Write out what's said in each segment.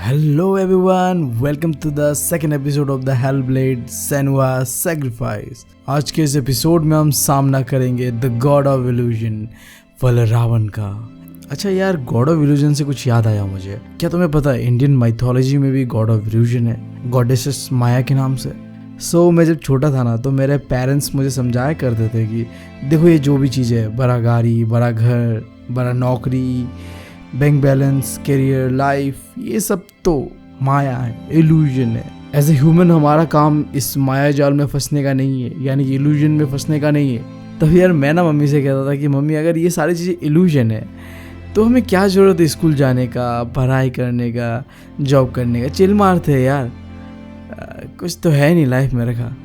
Hello everyone, welcome to the second episode of the Hellblade Senua Sacrifice. आज के इस episode में हम सामना करेंगे द गॉड ऑफ इल्यूजन वलरावन का। अच्छा यार, गॉड ऑफ इल्यूजन से कुछ याद आया मुझे। क्या तुम्हें पता है इंडियन माइथोलॉजी में भी गॉड ऑफ इल्यूजन है, गॉडेसेस माया के नाम से। मैं जब छोटा था ना, तो मेरे पेरेंट्स मुझे समझाया करते थे कि देखो ये जो भी चीज़ है, बड़ा गाड़ी, बड़ा घर, बड़ा नौकरी, बैंक बैलेंस, करियर, लाइफ, ये सब तो माया है, इल्यूजन है। एज ए ह्यूमन हमारा काम इस माया जाल में फंसने का नहीं है, यानी कि इल्यूजन में फंसने का नहीं है। तब यार मैं ना मम्मी से कहता था कि मम्मी अगर ये सारी चीज़ें इल्यूजन है तो हमें क्या ज़रूरत है स्कूल जाने का, पढ़ाई करने का, जॉब करने का। चिल मारते हैं यार, कुछ तो है नहीं लाइफ में रखा।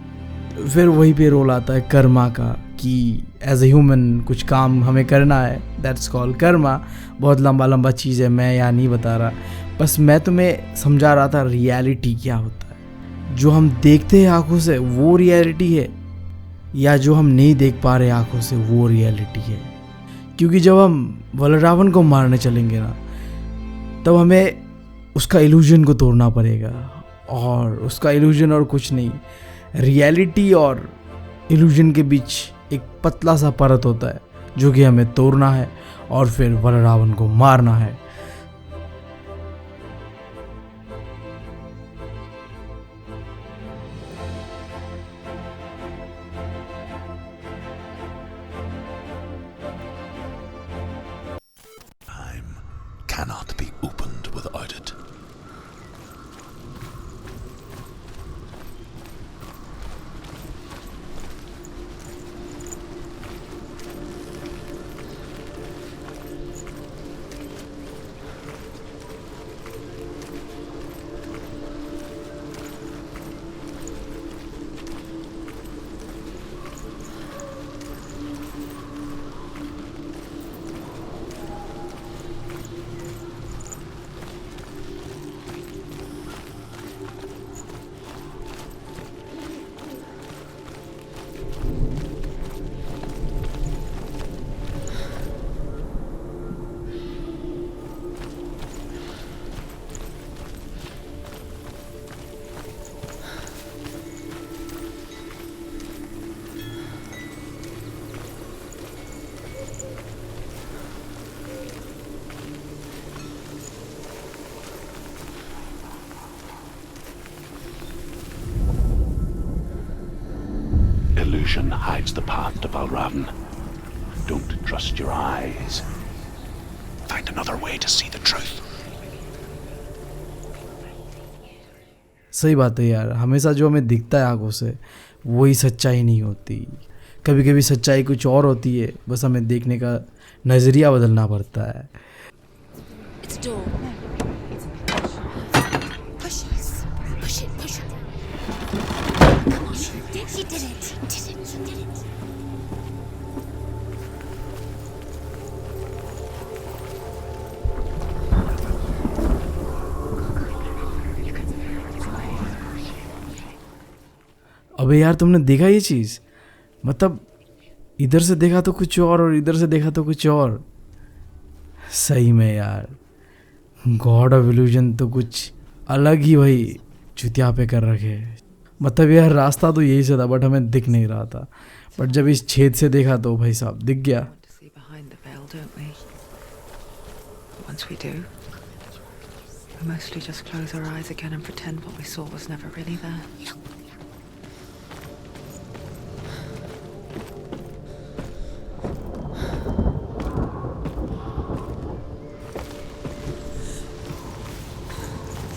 फिर वही पे रोल आता है कर्मा का कि एज ए ह्यूमन कुछ काम हमें करना है, दैट्स कॉल्ड कर्मा। बहुत लंबा चीज़ है, मैं यहाँ नहीं बता रहा, बस मैं तुम्हें समझा रहा था रियलिटी क्या होता है। जो हम देखते हैं आंखों से वो रियलिटी है, या जो हम नहीं देख पा रहे आंखों से वो रियलिटी है। क्योंकि जब हम वलरावन को मारने चलेंगे ना, तब हमें उसका इल्यूजन को तोड़ना पड़ेगा, और उसका इल्यूजन और कुछ नहीं, रियलिटी और इल्यूजन के बीच एक पतला सा परत होता है जो कि हमें तोड़ना है और फिर वलरावन को मारना है। Time cannot be opened without it. Illusion hides the path to Valravan. Don't trust your eyes. Find another way to see the truth. सही बात है यार, हमेशा जो हमें दिखता है आंखों से वही सच्चाई नहीं होती। कभी कभी सच्चाई कुछ और होती है, बस हमें देखने का नज़रिया बदलना पड़ता है। It's a door. No, it's a push it. Push it. Push it. Come on, she did it. She did it. She did it. अबे यार, तुमने देखा ये चीज़? मतलब इधर से देखा तो कुछ और इधर से देखा तो कुछ और। सही में यार, गॉड ऑफ इल्यूजन तो कुछ अलग ही भाई चुतिया पे कर रखे। मतलब यार रास्ता तो यही से था, बट हमें दिख नहीं रहा था, बट जब इस छेद से देखा तो भाई साहब दिख गया। Once we do, we mostly just close our eyes again and pretend what we saw was never really there.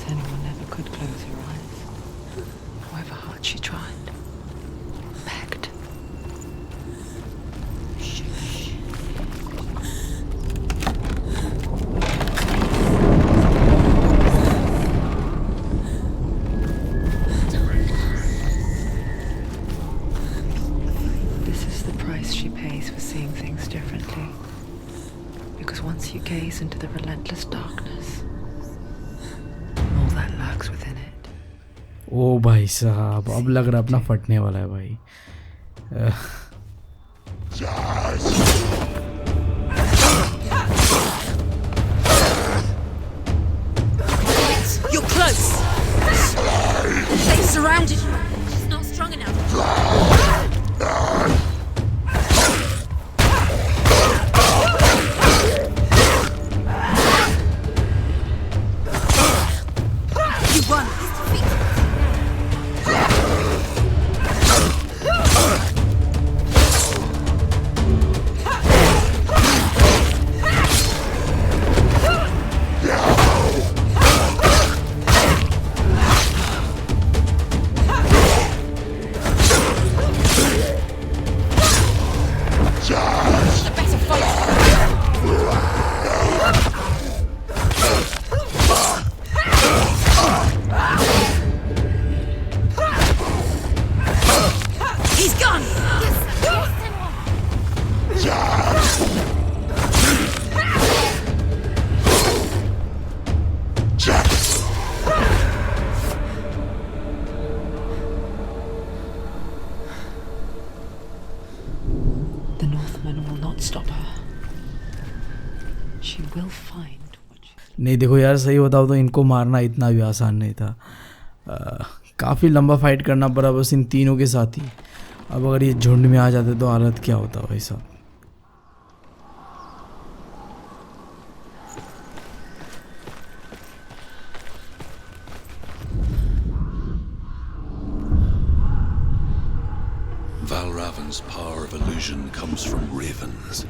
Senua never could close her eyes, however hard she tried, begged. She pays for seeing things differently, because once you gaze into the relentless darkness, all that lurks within it. ओ भाई साहब, अब लग रहा अपना फटने वाला है भाई। You close! They surrounded you! It's not strong enough. You won! The better fight! He's gone! The Northmen will not stop her. She will find what she... नहीं देखो यार, सही बताओ तो इनको मारना इतना भी आसान नहीं था। काफ़ी लंबा फाइट करना पड़ा बस इन तीनों के साथ ही। अब अगर ये झुंड में आ जाते तो हालत क्या होता भाई साहब। Valravan's power of illusion comes from ravens.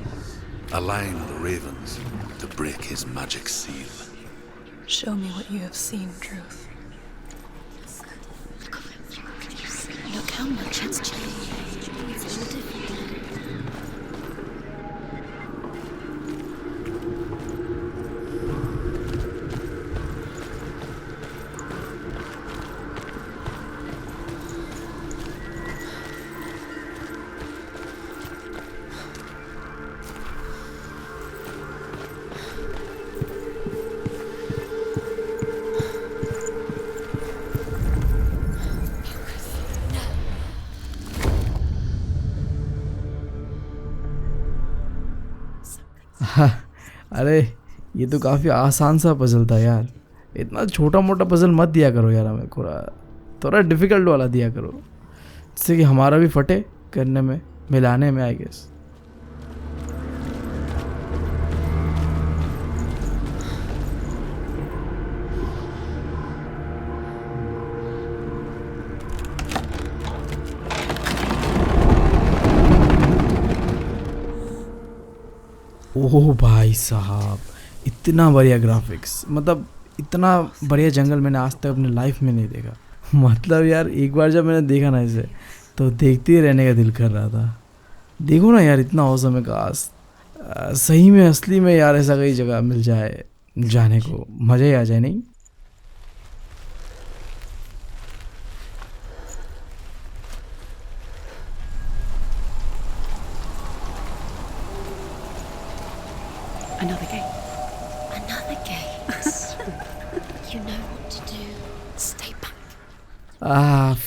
Align the ravens to break his magic seal. Show me what you have seen, Truth. Look how much it's changed. It's all different. अरे ये तो काफ़ी आसान सा पजल था यार। इतना छोटा मोटा पजल मत दिया करो यार, हमें थोड़ा डिफ़िकल्ट वाला दिया करो, जिससे कि हमारा भी फटे करने में, मिलाने में आई गेस। ओह भाई साहब, इतना बढ़िया ग्राफिक्स, मतलब इतना बढ़िया जंगल मैंने आज तक अपने लाइफ में नहीं देखा। मतलब यार एक बार जब मैंने देखा ना इसे तो देखते ही रहने का दिल कर रहा था। देखो ना यार, इतना औसम है। काश सही में असली में यार ऐसा कई जगह मिल जाए, जाने को मज़ा ही आ जाए नहीं। Another gate. Another gate. You know what to do. Stay back.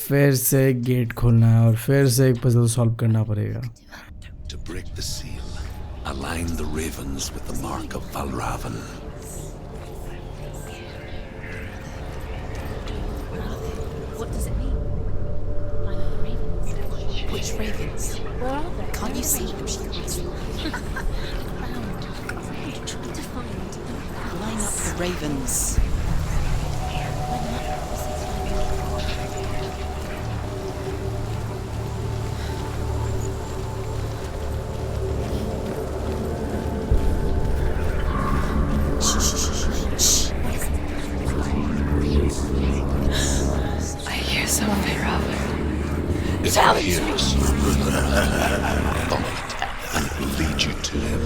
फिर से एक गेट खोलना है और फिर से एक पजल सॉल्व करना पड़ेगा। To break the seal, align the ravens with the mark of Valravan. What does it mean? Line up the ravens. Which ravens? Where are they? Can't you see them? She can't see them. Around. I'm trying to find. Line up the ravens. I hear some Valravan. If he hears, follow it, and it will lead you to him.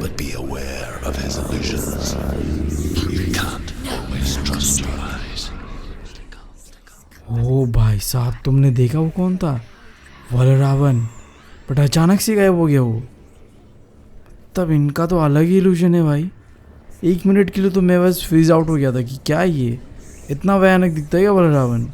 But be aware of his illusions. You can't always trust your eyes. ओ भाई साहब, तुमने देखा वो कौन था? वलरावन। But अचानक से गायब हो गया वो। तब इनका तो अलग ही इल्यूजन है भाई। 1 मिनट के लिए तो मैं बस फ्रीज आउट हो गया था कि क्या ये इतना भयानक दिखता है क्या वलरावन।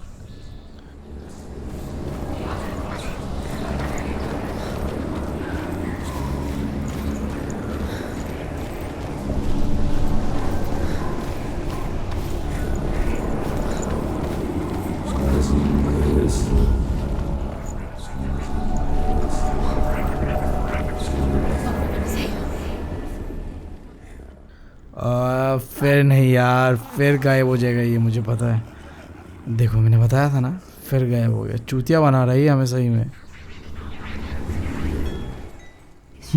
फिर नहीं यार, फिर गायब हो जाएगा ये मुझे पता है। देखो मैंने बताया था ना, फिर गायब हो गया। चूतिया बना रही है हमें सही में।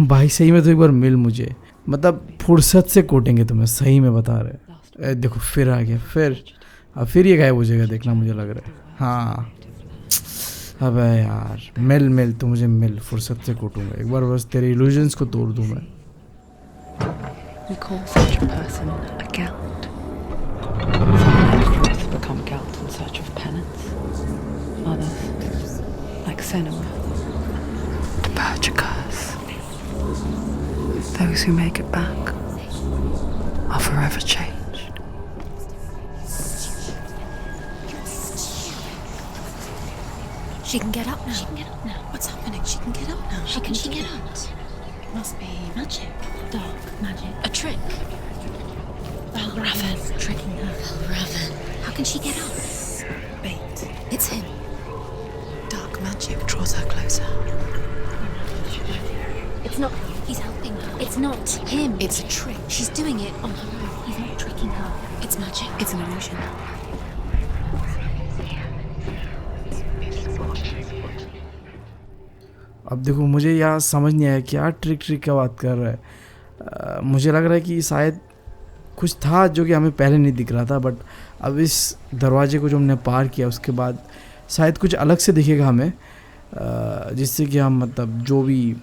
भाई सही में तो एक बार मिल मुझे, मतलब फुर्सत से कोटेंगे तुम्हें, सही में बता रहे। देखो फिर आ गया, फिर ये गायब हो जाएगा देखना मुझे लग रहा है। हाँ अबे यार मिल तो मुझे मिल, फुर्सत से कोटूंगा एक बार, बस तेरे इल्यूजन्स को तोड़ दूं मैं। We call such a person a Gelt. Some emperors become Gelt in search of penance. Others, like Senua, to purge a curse. Those who make it back are forever changed. She can get up now. She can get up now. What's happening? She can get up now. How can she get up? It must be magic. Dark magic. A trick. Valravan tricking her. Valravan. How can she get up? Bait. It's him. Dark magic draws her closer. It's not. He's helping her. It's not him. It's a trick. She's doing it on her own. He's not tricking her. It's magic. It's an illusion. अब देखो मुझे यहाँ समझ नहीं आया क्या trick का बात कर रहा है। मुझे लग रहा है कि शायद कुछ था जो कि हमें पहले नहीं दिख रहा था, बट अब इस दरवाजे को जो हमने पार किया उसके बाद शायद कुछ अलग से दिखेगा हमें, जिससे कि हम मतलब जो भी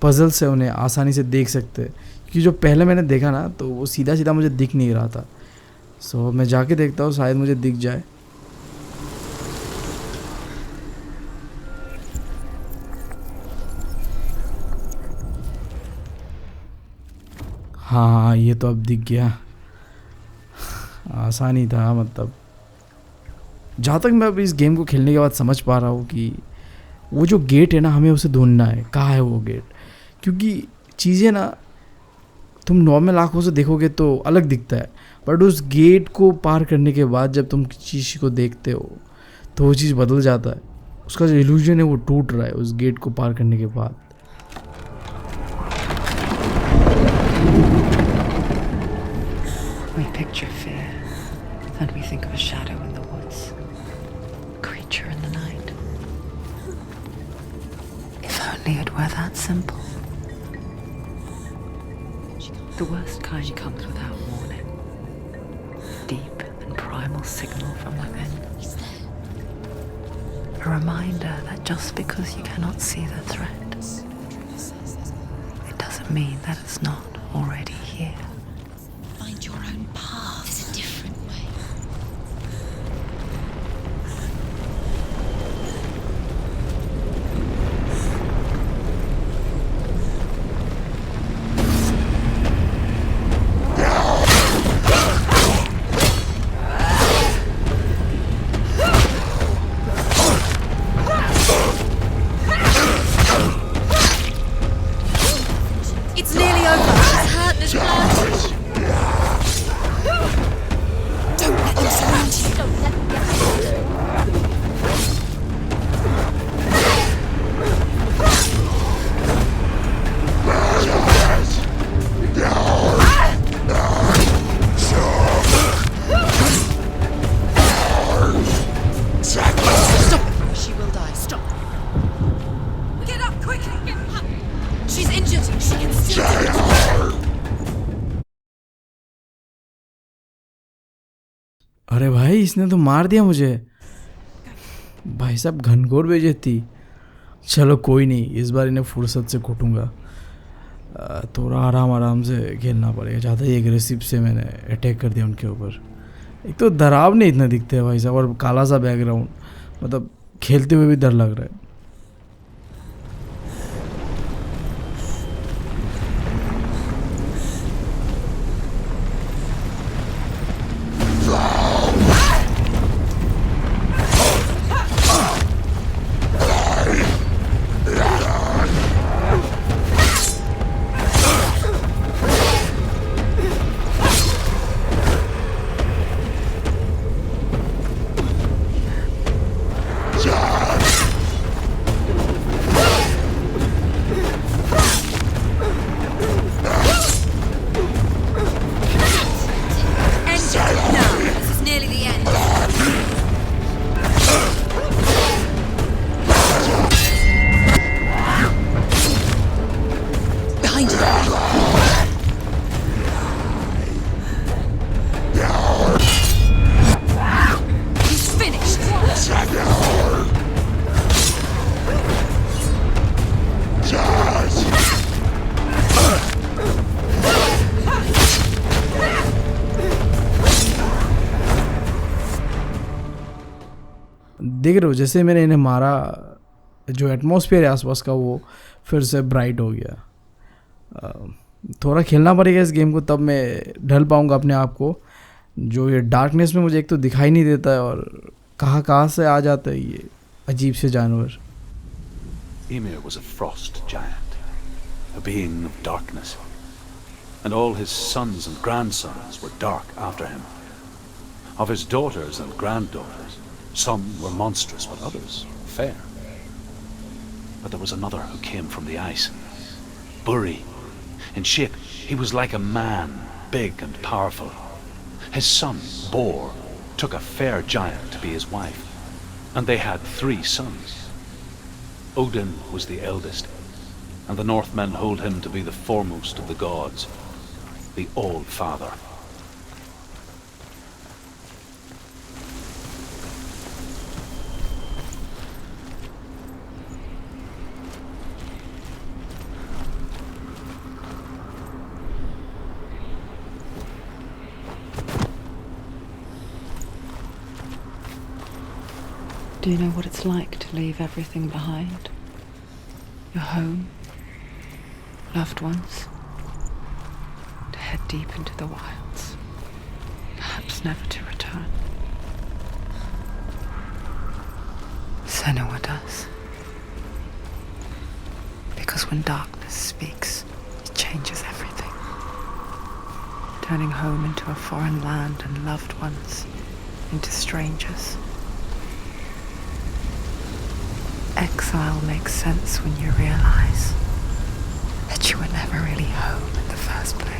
पजल्स है उन्हें आसानी से देख सकते हैं। क्योंकि जो पहले मैंने देखा ना तो वो सीधा मुझे दिख नहीं रहा था। सो मैं जाके देखता हूँ, शायद मुझे दिख जाए। हाँ ये तो अब दिख गया, आसानी था। मतलब जहाँ तक मैं अब इस गेम को खेलने के बाद समझ पा रहा हूँ कि वो जो गेट है ना हमें उसे ढूंढना है, कहाँ है वो गेट। क्योंकि चीज़ें ना तुम नॉर्मल आँखों से देखोगे तो अलग दिखता है, बट उस गेट को पार करने के बाद जब तुम किसी चीज़ को देखते हो तो वो चीज़ बदल जाता है। उसका जो इल्यूजन है वो टूट रहा है उस गेट को पार करने के बाद। We picture fear, and we think of a shadow in the woods, a creature in the night. If only it were that simple. The worst kind comes without warning. Deep and primal signal from within. A reminder that just because you cannot see the threat, it doesn't mean that it's not already here. Find your own path. There's a different way. It's nearly over. She's hurt. There's blood. Don't let them surround you. Don't let them get Stop it. She will die. Stop. Get up quickly. Get up. She's injured. She can still do it. अरे भाई इसने तो मार दिया मुझे। भाई साहब घनघोर बेइज्जती। चलो कोई नहीं, इस बार इन्हें फुर्सत से कूटूंगा। थोड़ा आराम से खेलना पड़ेगा। ज़्यादा ही एग्रेसिव से मैंने अटैक कर दिया उनके ऊपर। एक तो डरावने इतने दिखते हैं भाई साहब, और काला सा बैकग्राउंड, मतलब खेलते हुए भी डर लग रहा है। देख रहे हो जैसे मैंने इन्हें मारा, जो एटमॉस्फेयर है आसपास का वो फिर से ब्राइट हो गया। थोड़ा खेलना पड़ेगा इस गेम को, तब मैं ढल पाऊँगा अपने आप को। जो ये डार्कनेस में मुझे एक तो दिखाई नहीं देता है, और कहाँ से आ जाता है ये अजीब से जानवर। Ymir was a frost giant, a being of darkness, and all his sons and grandsons were dark after him. Of his daughters and granddaughters, some were monstrous, but others fair. But there was another who came from the ice. Buri. In shape, he was like a man, big and powerful. His son, Bor, took a fair giant to be his wife, and they had 3 sons. Odin was the eldest, and the Northmen hold him to be the foremost of the gods, the All-Father. Do you know what it's like to leave everything behind? Your home, loved ones, to head deep into the wilds, perhaps never to return. Senua does. Because when darkness speaks, it changes everything. Turning home into a foreign land and loved ones into strangers. Exile makes sense when you realize that you were never really home in the first place.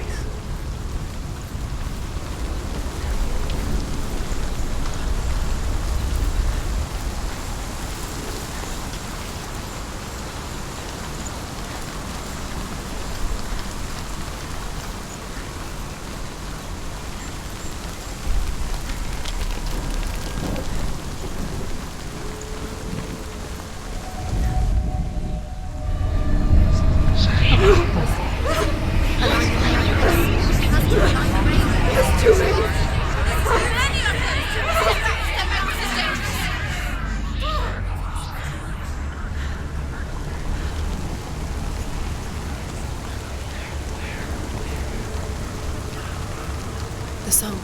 The song.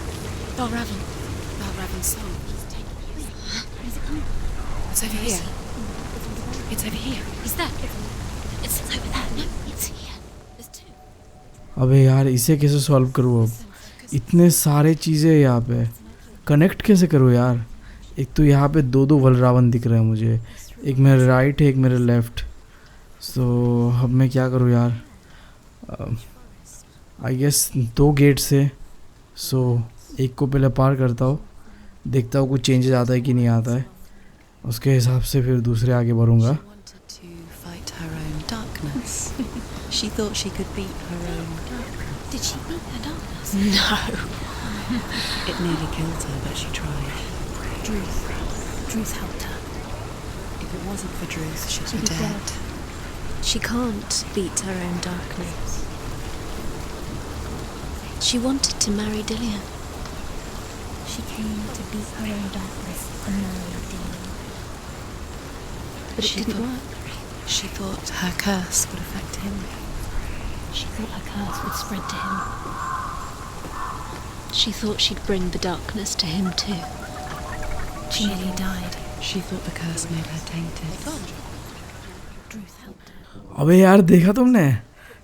Valravan. Valravan's song. It's over here. It's over here. Is that? It's over there. No, it's here. There's 2. अबे यार इसे कैसे solve करूँ अब? इतने सारे चीज़ें यहाँ पे कनेक्ट कैसे करूँ यार? एक तो यहाँ पे 2 वलरावन दिख रहे हैं मुझे, एक मेरे राइट है एक मेरे लेफ्ट। सो अब मैं क्या करूँ यार? आई गेस 2 गेट्स है। सो एक को पहले पार करता हूँ, देखता हूँ कुछ चेंजेस आता है कि नहीं आता है, उसके हिसाब से फिर दूसरे आगे बढ़ूँगा। To fight her own darkness. She thought she could beat her own darkness. Did she beat her darkness? No. It nearly killed her, but she tried. Druth helped her. If it wasn't for Druth, she'd be dead. She can't beat her own darkness. She wanted to marry Dillian. She came to beat her own darkness and marry Dillian. But it didn't work. She thought her curse would affect him. She thought her curse would spread to him. She thought she'd bring the darkness to him too. She nearly died. She thought the curse made her tainted. Druth helped her. अबे यार देखा तुमने?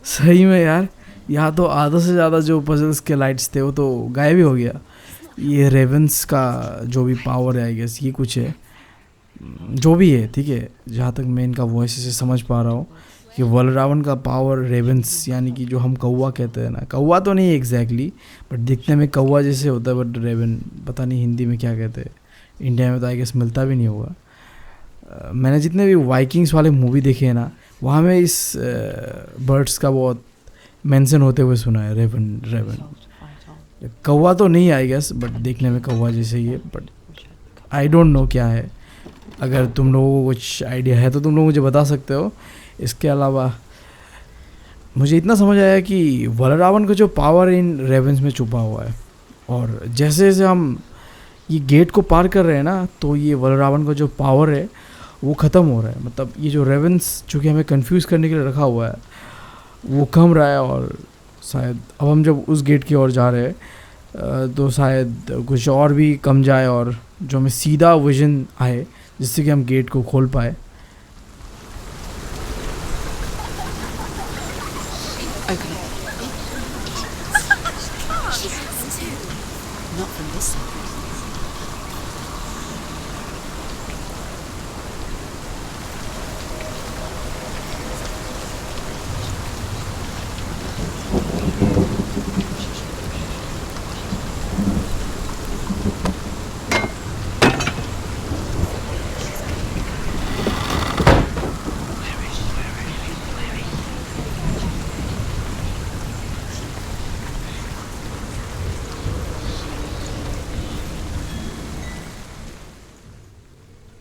सही में यार, यहाँ तो आधा से ज़्यादा जो पजल्स के लाइट्स थे वो तो गायब ही हो गया। ये रेवेंस का जो भी पावर है आई गेस ये कुछ है, जो भी है ठीक है। जहाँ तक मैं इनका वॉइस से समझ पा रहा हूँ कि वलरावन का पावर रेवेंस, यानी कि जो हम कौवा कहते हैं ना, कौवा तो नहीं एग्जैक्टली बट दिखने में कौवा जैसे होता है, बट रेवन पता नहीं हिंदी में क्या कहते हैं। इंडिया में तो आई गेस मिलता भी नहीं होगा। मैंने जितने भी वाइकिंग्स वाले मूवी देखे हैं ना, वहाँ में इस बर्ड्स का बहुत मेंशन होते हुए सुना है। रेवन कौवा तो नहीं आई गेस, बट देखने में कौवा जैसे ही है, बट आई डोंट नो क्या है। अगर तुम लोगों को कुछ आइडिया है तो तुम लोग मुझे बता सकते हो। इसके अलावा मुझे इतना समझ आया कि वलरावन का जो पावर इन रेवेंस में छुपा हुआ है, और जैसे जैसे हम ये गेट को पार कर रहे हैं ना, तो ये वलरावन का जो पावर है वो ख़त्म हो रहा है। मतलब ये जो रेवेंस जो कि हमें कंफ्यूज करने के लिए रखा हुआ है वो कम रहा है, और शायद अब हम जब उस गेट की ओर जा रहे हैं तो शायद कुछ और भी कम जाए और जो हमें सीधा विजन आए जिससे कि हम गेट को खोल पाए। Open it. She has to. Not from this side.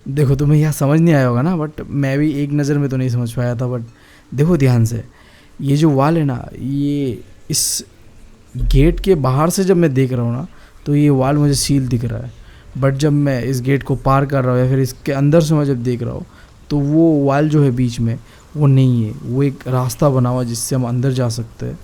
देखो तुम्हें यहाँ समझ नहीं आया होगा ना, बट मैं भी एक नज़र में तो नहीं समझ पाया था। बट देखो ध्यान से, ये जो वाल है ना, ये इस गेट के बाहर से जब मैं देख रहा हूँ ना तो ये वाल मुझे सील दिख रहा है, बट जब मैं इस गेट को पार कर रहा हूँ या फिर इसके अंदर से मैं जब देख रहा हूँ तो वो वाल जो है बीच में वो नहीं है, वो एक रास्ता बना हुआ जिससे हम अंदर जा सकते हैं।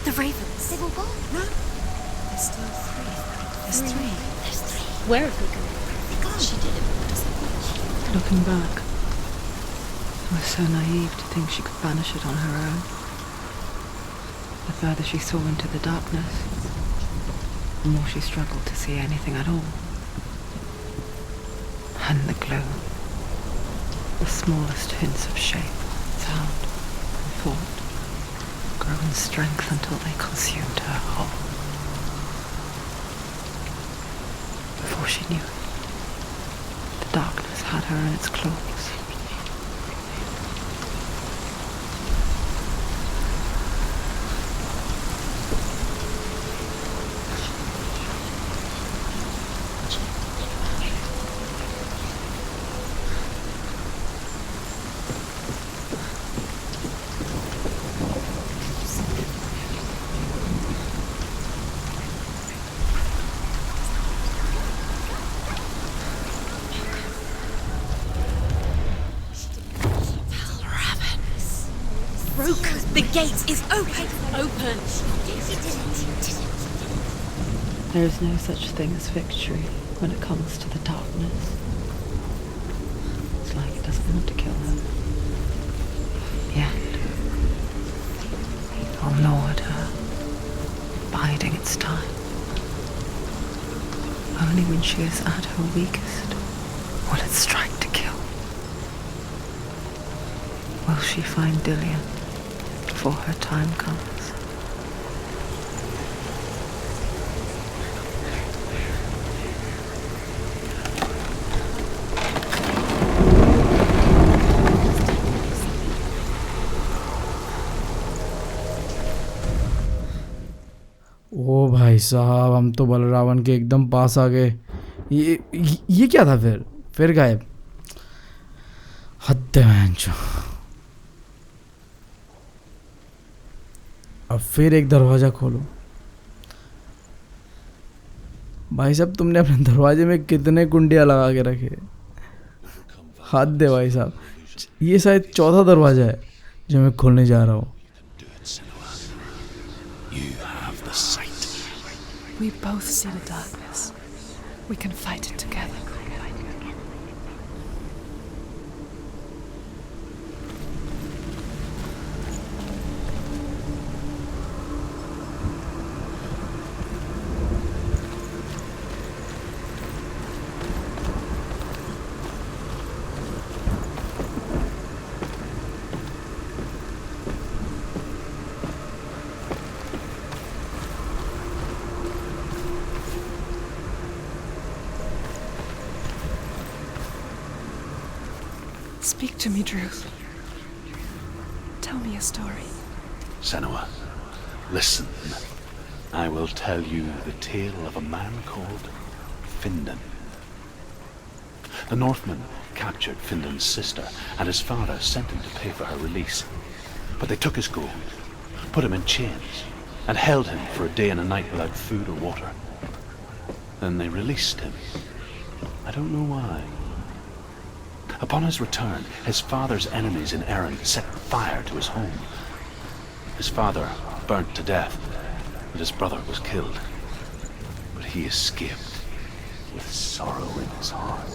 The ravens. They've all gone. No. There's still three. There's three. There's three. Where have they gone? They're gone. She did it. What does it mean? Looking back, I was so naive to think she could banish it on her own. The further she saw into the darkness, the more she struggled to see anything at all. And the glow, the smallest hints of shape, sound, and thought, grow in strength until they consumed her whole. Before she knew it, the darkness had her in its claws. Broke. The gate is open. Open. She did it. There is no such thing as victory when it comes to the darkness. It's like it doesn't want to kill her. Yet, I'll gnaw at her, biding its time. Only when she is at her weakest will it strike to kill. Will she find Dillian before her time comes? ओ भाई साहब, हम तो बलरावन के एकदम पास आ गए। ये क्या था फिर गायब। हद है बहनचोद। अब फिर एक दरवाजा खोलो। भाई साहब तुमने अपने दरवाजे में कितने कुंडियां लगा के रखे। हद है भाई साहब। ये शायद चौथा दरवाजा है जो मैं खोलने जा रहा हूँ। Do it, Senua. You have the sight. We both see the darkness. We can fight it together. Speak to me, Druth. Tell me a story. Senua, listen. I will tell you the tale of a man called Findan. The Northmen captured Findan's sister, and his father sent him to pay for her release. But they took his gold, put him in chains, and held him for a day and a night without food or water. Then they released him. I don't know why. Upon his return, his father's enemies in Erin set fire to his home. His father burnt to death, and his brother was killed. But he escaped with sorrow in his heart.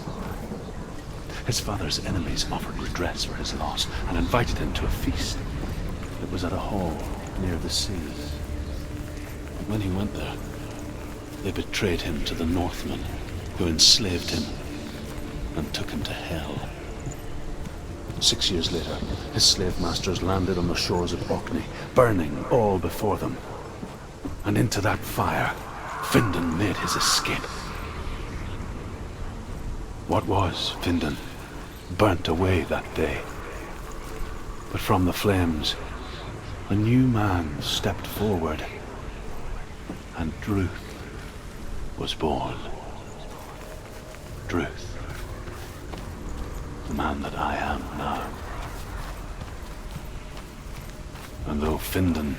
His father's enemies offered redress for his loss and invited him to a feast. It was at a hall near the sea. But when he went there, they betrayed him to the Northmen, who enslaved him and took him to hell. 6 years later, his slave masters landed on the shores of Orkney, burning all before them. And into that fire, Findan made his escape. What was Findan burnt away that day. But from the flames, a new man stepped forward, and Druth was born. Druth. The man that I am now. And though Findan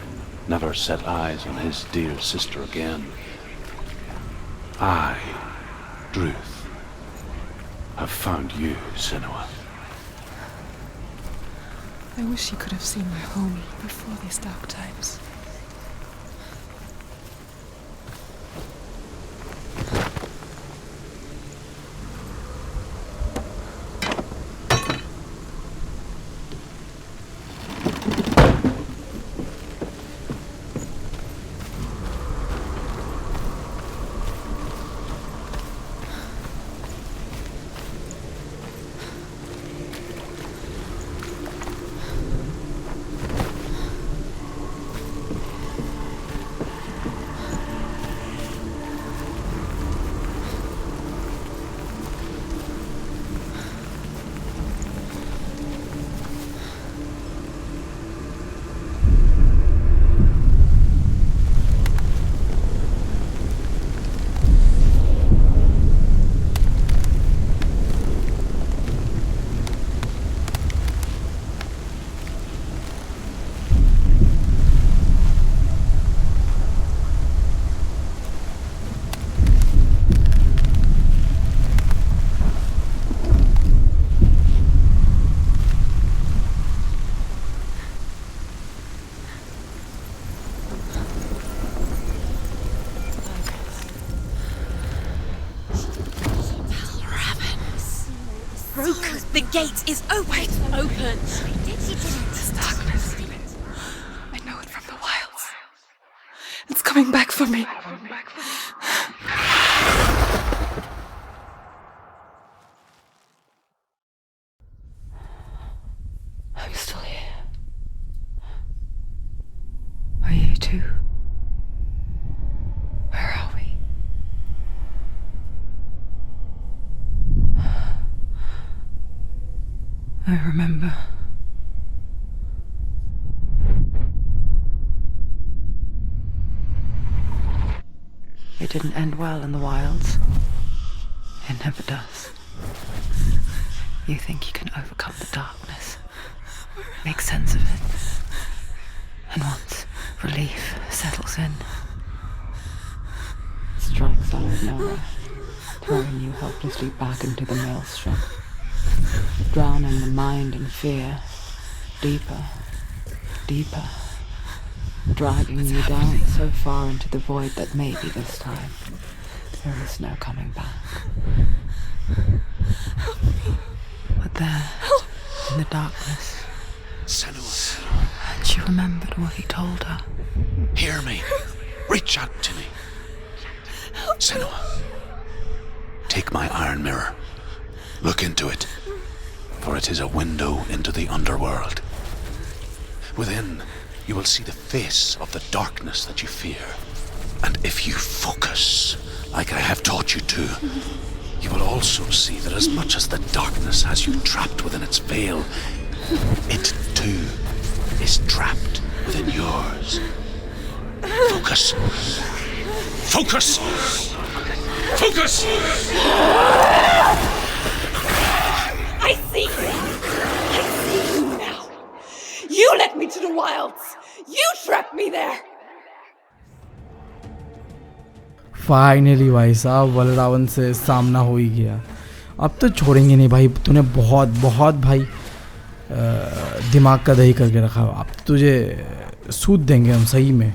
never set eyes on his dear sister again, I, Druth, have found you, Senua. I wish you could have seen my home before these dark times. The gate is open. Open. This darkness. I know it from the wilds. It's coming back for me. I'm still here. Are you too? Where are we? I remember. It didn't end well in the wilds. It never does. You think you can overcome the darkness, make sense of it, and once relief settles in, it strikes out of nowhere, throwing you helplessly back into the maelstrom, drowning the mind in fear, deeper, deeper, dragging you down so far into the void that maybe this time there is no coming back. But there, in the darkness, Senua, and she remembered what he told her. hear me. Reach out to me. Senua, take my iron mirror. Look into it, for it is a window into the underworld. Within, you will see the face of the darkness that you fear. And if you focus, like I have taught you to, you will also see that as much as the darkness has you trapped within its veil, it too is trapped within yours. Focus. Focus! Focus! I see you! I see you now! You led me to the wilds! You trapped me there! Finally भाई साहब वलरावन से सामना हो ही गया. अब तो छोड़ेंगे नहीं भाई. तूने बहुत बहुत भाई दिमाग का दही करके रखा. अब तुझे सूद देंगे हम सही में.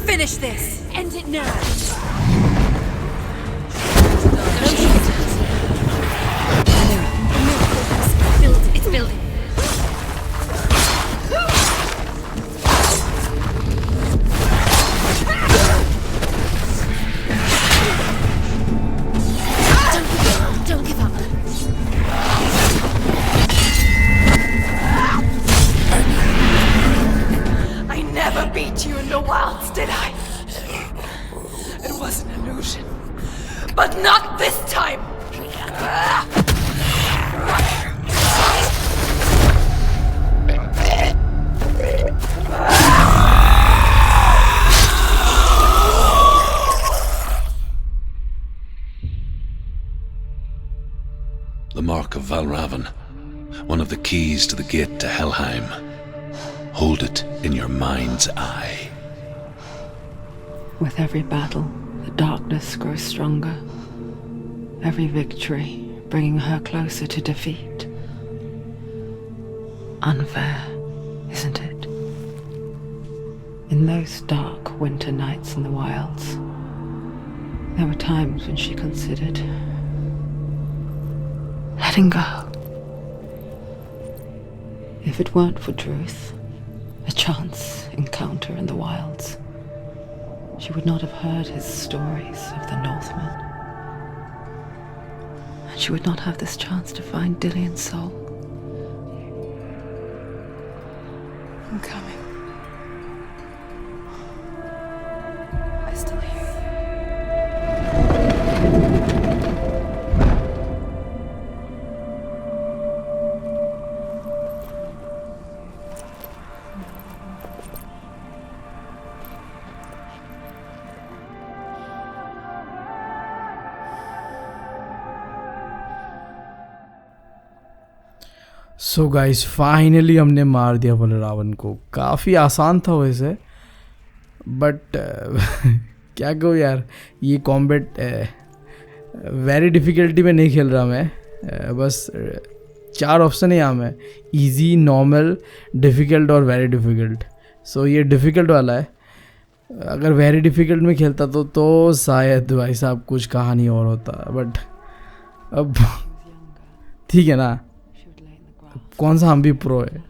Finish this! End it now! It's building. Don't give up. I never beat you in the wilds, did I? It was an illusion. But not this time! The mark of Valravan. one of the keys to the gate to Helheim. Hold it in your mind's eye. With every battle, the darkness grows stronger. Every victory bringing her closer to defeat. Unfair, isn't it? In those dark winter nights in the wilds, there were times when she considered letting go. If it weren't for Druth, a chance encounter in the wilds, she would not have heard his stories of the Northmen. And she would not have this chance to find Dillion's soul. I'm coming. I still hear you. So guys finally हमने मार दिया बलरावन को. काफ़ी आसान था वैसे, but क्या कहूँ यार, ये कॉम्बैट वेरी डिफ़िकल्टी में नहीं खेल रहा मैं. बस 4 ऑप्शन है यहाँ में, इजी, नॉर्मल, डिफ़िकल्ट और वेरी डिफ़िकल्ट. सो ये डिफ़िकल्ट वाला है. अगर वेरी डिफ़िकल्ट में खेलता तो शायद भाई साहब कुछ कहानी और होता, बट अब ठीक है ना, कौन सा हम भी प्रो है.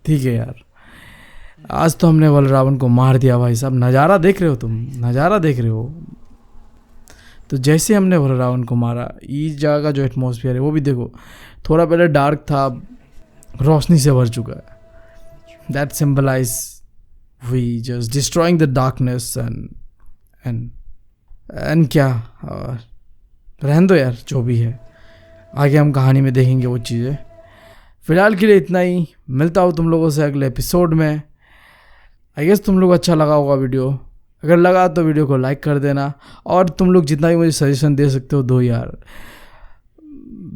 ठीक है यार, आज तो हमने बलरावन को मार दिया भाई साहब. नज़ारा देख रहे हो तुम, नज़ारा देख रहे हो. तो जैसे हमने बलरावन को मारा, इस जगह का जो एटमॉस्फेयर है वो भी देखो. थोड़ा पहले डार्क था, रोशनी से भर चुका है. That symbolize we just destroying the darkness and क्या, रहने दो यार जो भी है, आगे हम कहानी में देखेंगे वो चीज़ें. फ़िलहाल के लिए इतना ही. मिलता हूँ तुम लोगों से अगले एपिसोड में. आई गेस तुम लोग अच्छा लगा होगा वीडियो. अगर लगा तो वीडियो को लाइक कर देना, और तुम लोग जितना भी मुझे सजेशन दे सकते हो दो यार.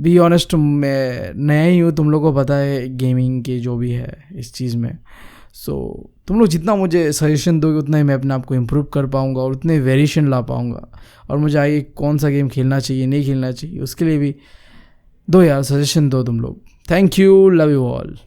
बी ऑनेस्ट, मैं नया ही हूँ, तुम लोगों को पता है गेमिंग के जो भी है इस चीज़ में. सो तुम लोग जितना मुझे सजेशन दोगे उतना ही मैं अपने आप को इम्प्रूव कर पाऊँगा और उतने वेरिएशन ला पाऊँगा. और मुझे आगे कौन सा गेम खेलना चाहिए, नहीं खेलना चाहिए, उसके लिए भी दो यार, सजेशन दो तुम लोग. Thank you, love you all.